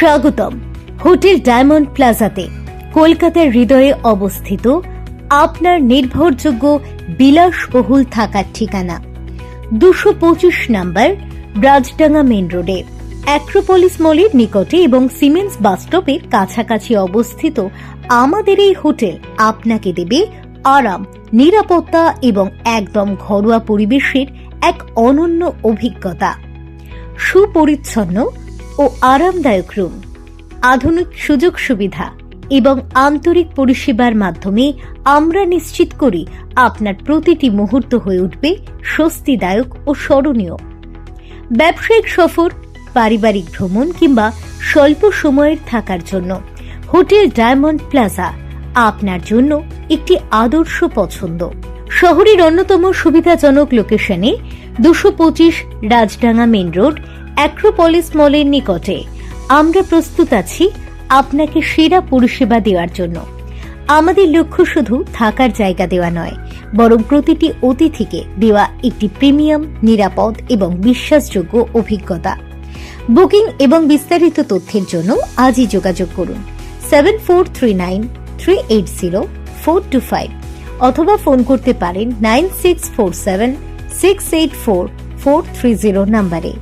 স্বাগতম hotel diamond প্লাজাতে, কলকাতার হৃদয়ে অবস্থিত আপনার নির্ভরযোগ্য বিলাসবহুল থাকার ঠিকানা 225 নম্বর রাজডাঙ্গা মেন রোডে অ্যাক্রোপলিস মলের নিকটে এবং সিমেন্স বাসস্টপের কাছাকাছি অবস্থিত আমাদের এই হোটেল আপনাকে দেবে আরাম, নিরাপত্তা এবং একদম ঘরোয়া পরিবেশের এক অনন্য অভিজ্ঞতা। সুপরিচ্ছন্ন ও আরামদায়ক রুম, আধুনিক সুযোগ সুবিধা এবং আন্তরিক পরিষেবার মাধ্যমে আমরা নিশ্চিত করি আপনার প্রতিটি মুহূর্ত হয়ে উঠবে স্বস্তিদায়ক ও স্মরণীয়। ব্যবসায়িক সফর, পারিবারিক ভ্রমণ কিংবা স্বল্প সময়ের থাকার জন্য হোটেল ডায়মন্ড প্লাজা আপনার জন্য একটি আদর্শ পছন্দ। শহরের অন্যতম সুবিধাজনক লোকেশনে 225 রাজডাঙ্গা মেন রোড অ্যাক্রোপলিস মলের নিকটে আমরা প্রস্তুত আছি আপনাকে সেরা পরিষেবা দেওয়ার জন্য। আমাদের লক্ষ্য শুধু থাকার জায়গা দেওয়া নয়, বরং প্রতিটি অতিথিকে দেওয়া একটি প্রিমিয়াম, নিরাপদ এবং বিশ্বাসযোগ্য অভিজ্ঞতা। বুকিং এবং বিস্তারিত তথ্যের জন্য আজই যোগাযোগ করুন 7439380425 অথবা ফোন করতে পারেন 9647684430 নম্বরে।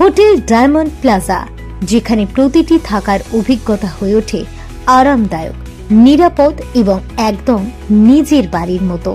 হোটেল ডায়মন্ড প্লাজা, যেখানে প্রতিটি থাকার অভিজ্ঞতা হয়ে ওঠে আরামদায়ক, নিরাপদ এবং একদম নিজের বাড়ির মতো।